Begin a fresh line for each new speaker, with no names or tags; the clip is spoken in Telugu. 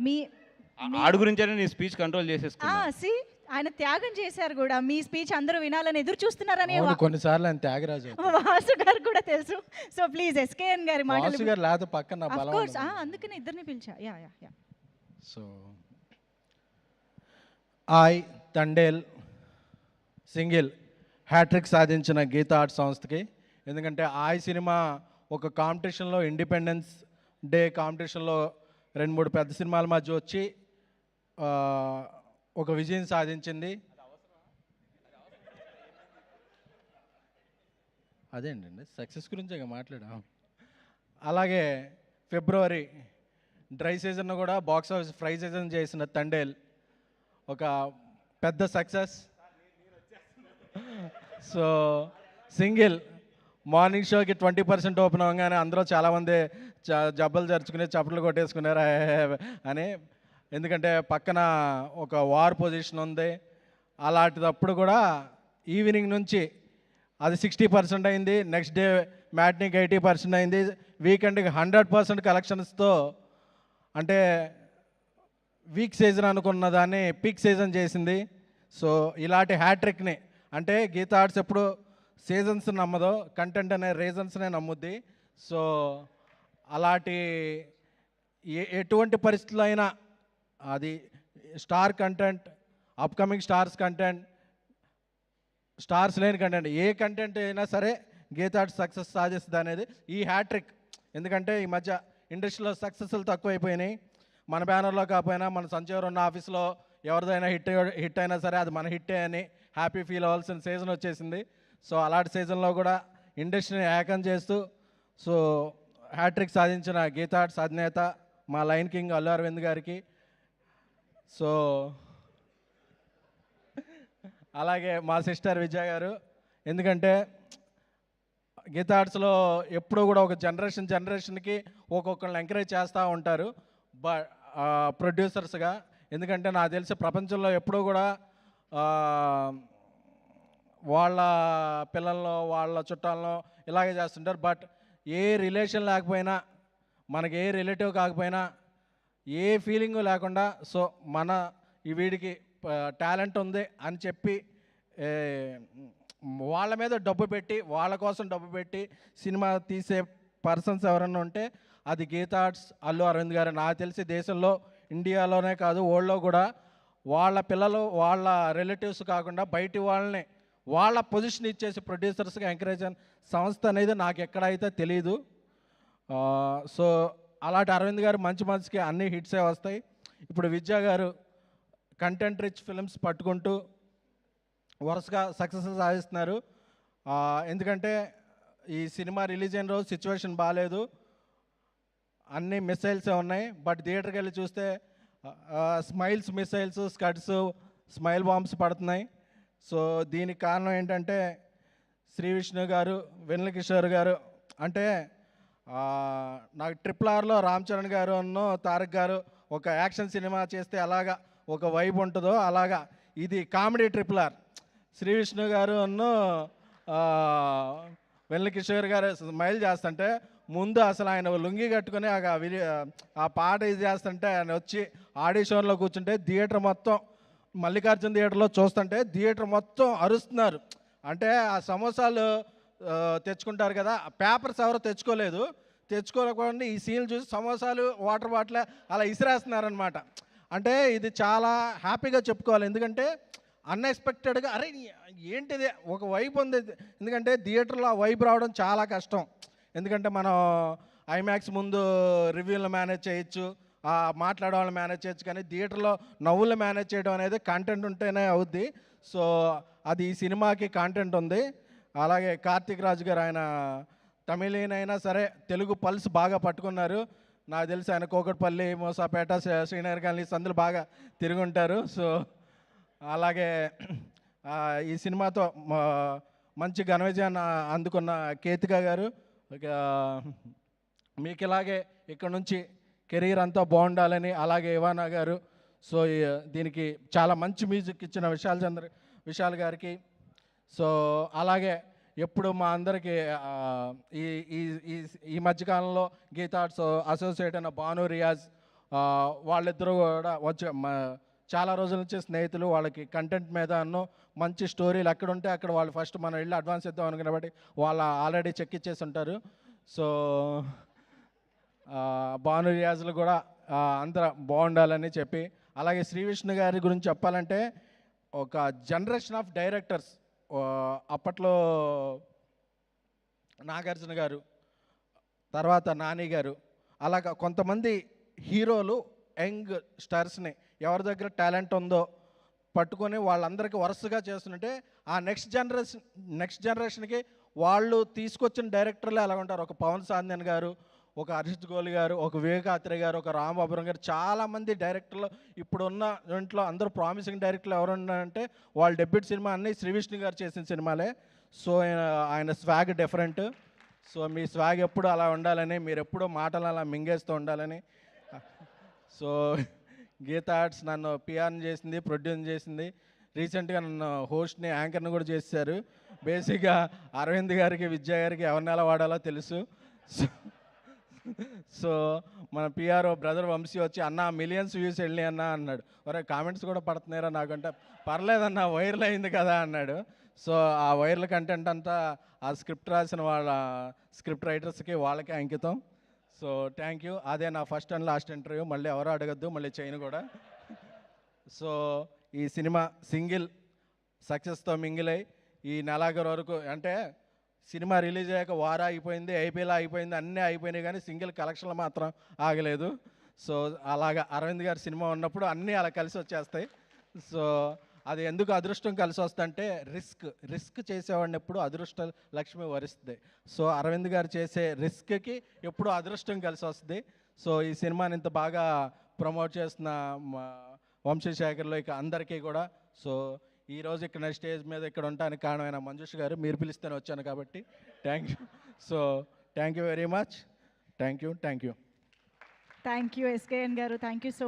మీ
ఆడు గురించే నీ స్పీచ్ కంట్రోల్ చేసేసుకున్నా.
సి ఆయన త్యాగం చేశారు కూడా. మీ స్పీచ్ అందరూ వినాలని ఎదురు చూస్తున్నారని
అవును, కొన్నిసార్లు ఆయన త్యాగరాజు.
వాసు గారు కూడా తెలుసు. సో ప్లీజ్ ఎస్కేఎన్ గారి మాటలు.
వాసు గారు లేకపోతే పక్కన
ఆఫ్
బలం
కోర్స్
ఉండదు.
అందుకనే ఇద్దరిని పిలిచా. Yeah yeah yeah.
So Thandel single hattrick సాధించిన గీతా ఆర్ట్ సంస్థకి. ఎందుకంటే సినిమా ఒక కాంపిటీషన్లో, ఇండిపెండెన్స్ డే కాంపిటీషన్లో 2-3 పెద్ద సినిమాల మధ్య వచ్చి ఒక విజయం సాధించింది. అదేంటండి, సక్సెస్ గురించే మాట్లాడాం. అలాగే ఫిబ్రవరి డ్రై సీజన్ కూడా బాక్స్ ఆఫీస్ ఫ్రై సీజన్ చేసిన తండేల్ ఒక పెద్ద సక్సెస్. సో సింగిల్ మార్నింగ్ షోకి 20% ఓపెన్ అవ్వగానే అందరూ చాలామంది జబ్బలు జరుచుకుని చప్పట్లు కొట్టేసుకున్నారు అని. ఎందుకంటే పక్కన ఒక వార్ పొజిషన్ ఉంది. అలాంటిదప్పుడు కూడా ఈవినింగ్ నుంచి అది 60% అయింది. నెక్స్ట్ డే మ్యాట్నీకి 80% అయింది. వీకెండ్కి 100% కలెక్షన్స్తో, అంటే వీక్ సీజన్ అనుకున్న దాన్ని పీక్ సీజన్ చేసింది. సో ఇలాంటి హ్యాట్రిక్ని, అంటే గీతా ఆర్ట్స్ ఎప్పుడు సీజన్స్ నమ్మదో, కంటెంట్ అనే రీజన్స్నే నమ్ముద్ది. సో అలాంటి ఎటువంటి పరిస్థితుల్లో అయినా అది star content, upcoming stars content, stars లేని కంటెంట్, ఏ కంటెంట్ అయినా సరే గీతా ఆర్ట్స్ సక్సెస్ సాధిస్తుంది అనేది ఈ హ్యాట్రిక్. ఎందుకంటే ఈ మధ్య ఇండస్ట్రీలో సక్సెస్లు తక్కువైపోయినాయి. మన బ్యానర్లో కాకపోయినా మన సంచేవర్ ఉన్న ఆఫీస్లో ఎవరిదైనా హిట్ అయినా సరే అది మన హిట్టే అని హ్యాపీ ఫీల్ అవ్వాల్సిన సీజన్ వచ్చేసింది. సో అలాంటి సీజన్లో కూడా ఇండస్ట్రీని ఏకం చేస్తూ సో హ్యాట్రిక్ సాధించిన గీతా ఆర్ట్స్ అధినేత మా లయన్ కింగ్ అల్లు అరవింద్ గారికి, సో అలాగే మా సిస్టర్ విజయ గారు. ఎందుకంటే గీతా ఆర్ట్స్లో ఎప్పుడూ కూడా ఒక జనరేషన్కి ఒక్కొక్కరిని ఎంకరేజ్ చేస్తూ ఉంటారు ప్రొడ్యూసర్స్గా. ఎందుకంటే నాకు తెలిసి ప్రపంచంలో ఎప్పుడూ కూడా వాళ్ళ పిల్లల్లో, వాళ్ళ చుట్టాలను ఇలాగే చేస్తుంటారు. బట్ ఏ రిలేషన్ లేకపోయినా, మనకి ఏ రిలేటివ్ కాకపోయినా, ఏ ఫీలింగు లేకుండా సో మన ఈ వీడికి టాలెంట్ ఉంది అని చెప్పి వాళ్ళ మీద డబ్బు పెట్టి, వాళ్ళ కోసం డబ్బు పెట్టి సినిమా తీసే పర్సన్స్ ఎవరన్నా ఉంటే అది గీతా ఆర్ట్స్ అల్లు అరవింద్ గారు. నాకు తెలిసి దేశంలో, ఇండియాలోనే కాదు వరల్డ్లో కూడా వాళ్ళ పిల్లలు, వాళ్ళ రిలేటివ్స్ కాకుండా బయటి వాళ్ళని వాళ్ళ పొజిషన్ ఇచ్చేసి ప్రొడ్యూసర్స్గా ఎంకరేజ్ అయిన సంస్థ అనేది నాకు ఎక్కడైతే తెలీదు. సో అలాంటి అరవింద్ గారు మంచి మంచికి అన్ని హిట్సే వస్తాయి. ఇప్పుడు విద్యా గారు కంటెంట్ రిచ్ ఫిల్మ్స్ పట్టుకుంటూ వరుసగా సక్సెస్ సాధిస్తున్నారు. ఎందుకంటే ఈ సినిమా రిలీజ్ అయిన రోజు సిచ్యువేషన్ బాగాలేదు, అన్ని మిసైల్సే ఉన్నాయి. బట్ థియేటర్కి వెళ్ళి చూస్తే స్మైల్స్ మిసైల్స్, స్కడ్స్, స్మైల్ బాంబ్స్ పడుతున్నాయి. సో దీనికి కారణం ఏంటంటే శ్రీ విష్ణు గారు, వెన్నెల కిషోర్ గారు. అంటే నాకు RRRలో రామ్ చరణ్ గారు అన్నో తారక్ గారు ఒక యాక్షన్ సినిమా చేస్తే అలాగా ఒక వైబ్ ఉంటుందో అలాగా ఇది కామెడీ RRR. శ్రీ విష్ణు గారు అన్నో వెన్నెల కిషోర్ గారు స్మైల్ చేస్తుంటే ముందు అసలు ఆయన లుంగి కట్టుకుని ఆ పాట ఇది చేస్తుంటే ఆయన వచ్చి ఆడిషన్లో కూర్చుంటే థియేటర్ మొత్తం, మల్లికార్జున థియేటర్లో చూస్తుంటే థియేటర్ మొత్తం అరుస్తున్నారు. అంటే ఆ సమోసాలు తెచ్చుకుంటారు కదా, పేపర్స్ ఎవరో తెచ్చుకోలేకుండా ఈ సీన్లు చూసి సమోసాలు, వాటర్ బాటిల్ అలా ఇసిరేస్తున్నారనమాట. అంటే ఇది చాలా హ్యాపీగా చెప్పుకోవాలి. ఎందుకంటే అన్ఎక్స్పెక్టెడ్గా అరే ఏంటిది ఒక వైబ్ ఉంది. ఎందుకంటే థియేటర్లో ఆ వైబ్ రావడం చాలా కష్టం. ఎందుకంటే మనం ఐమాక్స్ ముందు రివ్యూలు మేనేజ్ చేయొచ్చు, మాట్లాడే వాళ్ళని మేనేజ్ చేయొచ్చు, కానీ థియేటర్లో నవ్వులు మేనేజ్ చేయడం అనేది కంటెంట్ ఉంటేనే అవుద్ది. సో అది ఈ సినిమాకి కంటెంట్ ఉంది. అలాగే కార్తీక్ రాజు గారు, ఆయన తమిళీన్ అయినా సరే తెలుగు పల్స్ బాగా పట్టుకున్నారు. నాకు తెలిసి ఆయన కోకట్పల్లి, మోసాపేట, శ్రీనగర్ కాలనీ సందులు బాగా తిరుగుంటారు. సో అలాగే ఈ సినిమాతో మంచి ఘన విజయాన్ని అందుకున్న కేతిక గారు, మీకు ఇలాగే ఇక్కడ నుంచి కెరీర్ అంతా బాగుండాలని. అలాగే ఇవానా గారు. సో దీనికి చాలా మంచి మ్యూజిక్ ఇచ్చిన విశాల్ గారికి. సో అలాగే ఎప్పుడు మా అందరికీ ఈ ఈ ఈ మధ్యకాలంలో గీతా ఆర్ట్స్ అసోసియేట్ అయిన భాను రియాజ్, వాళ్ళిద్దరూ కూడా చాలా రోజుల నుంచి స్నేహితులు. వాళ్ళకి కంటెంట్ మీద మంచి స్టోరీలు ఎక్కడ ఉంటే అక్కడ వాళ్ళు ఫస్ట్ మనం వెళ్ళి అడ్వాన్స్ ఇద్దాం అనుకున్న బట్టి వాళ్ళు ఆల్రెడీ చెక్ ఇచ్చేసి ఉంటారు. సో భాను రియాజులు కూడా అందరూ బాగుండాలని చెప్పి, అలాగే శ్రీ విష్ణు గారి గురించి చెప్పాలంటే ఒక జనరేషన్ ఆఫ్ డైరెక్టర్స్ అప్పట్లో నాగార్జున గారు, తర్వాత నాని గారు, అలాగా కొంతమంది హీరోలు యంగ్ స్టార్స్ని ఎవరి దగ్గర టాలెంట్ ఉందో పట్టుకొని వాళ్ళందరికీ వరుసగా చేస్తుంటే ఆ నెక్స్ట్ జనరేషన్కి వాళ్ళు తీసుకొచ్చిన డైరెక్టర్లు ఎలా ఉంటారు. ఒక పవన్ సాందన్ గారు, ఒక హర్షిత్ గోలి గారు, ఒక వివేకాత్రి గారు, ఒక రాంబాబురం గారు, చాలామంది డైరెక్టర్లు ఇప్పుడున్న దాంట్లో అందరూ ప్రామిసింగ్ డైరెక్టర్లు ఎవరు ఉన్నారంటే వాళ్ళ డెబ్యూట్ సినిమా అన్నీ శ్రీ విష్ణు గారు చేసిన సినిమాలే. సో ఆయన స్వాగ్ డిఫరెంట్. సో మీ స్వాగ్ ఎప్పుడు అలా ఉండాలని, మీరు ఎప్పుడూ మాటలు అలా మింగేస్తూ ఉండాలని. సో గీతా ఆర్ట్స్ నన్ను పిఆర్ని చేసింది, ప్రొడ్యూస్ చేసింది. రీసెంట్గా నన్ను హోస్ట్ని, యాంకర్ని కూడా చేశారు. బేసిక్గా అరవింద్ గారికి, విద్యా గారికి ఎవరిని ఎలా వాడాలో తెలుసు. సో మన పిఆర్ఓ బ్రదర్ వంశీ వచ్చి అన్న మిలియన్స్ వ్యూస్ వెళ్ళి అన్న అన్నాడు. ఒరే కామెంట్స్ కూడా పడుతున్నారా నాకంటే, పర్లేదన్న వైరల్ అయింది కదా అన్నాడు. సో ఆ వైరల్ కంటెంట్ అంతా ఆ స్క్రిప్ట్ రాసిన వాళ్ళ స్క్రిప్ట్ రైటర్స్కి వాళ్ళకే అంకితం. So thank you. అదే నా ఫస్ట్ అండ్ లాస్ట్ ఇంటర్వ్యూ, మళ్ళీ ఎవరు అడగద్దు, మళ్ళీ చేయను కూడా. సో ఈ సినిమా సింగిల్ సక్సెస్తో మింగిల్ అయ్యి ఈ నెలాఖరు వరకు, అంటే సినిమా రిలీజ్ అయ్యాక వారా అయిపోయింది, ఐపీఎల్ అయిపోయింది, అన్నీ అయిపోయినాయి, కానీ సింగిల్ కలెక్షన్లు మాత్రం ఆగలేదు. సో అలాగా అరవింద్ గారి సినిమా ఉన్నప్పుడు అన్నీ అలా కలిసి వచ్చేస్తాయి. సో అది ఎందుకు అదృష్టం కలిసి వస్తుందంటే రిస్క్ చేసేవాడిని ఎప్పుడు అదృష్ట లక్ష్మి వరిస్తుంది. సో అరవింద్ గారు చేసే రిస్క్కి ఎప్పుడు అదృష్టం కలిసి వస్తుంది. సో ఈ సినిమాని ఇంత బాగా ప్రమోట్ చేస్తున్న వంశీశేఖర్లో ఇక అందరికీ కూడా, సో ఈరోజు ఇక్కడ స్టేజ్ మీద ఇక్కడ ఉండడానికి కారణమైన మంజుష్ గారు, మీరు పిలిస్తేనే వచ్చాను కాబట్టి thank you. So thank you very much. Thank you.
Thank you SKN గారు, థ్యాంక్ యూ సో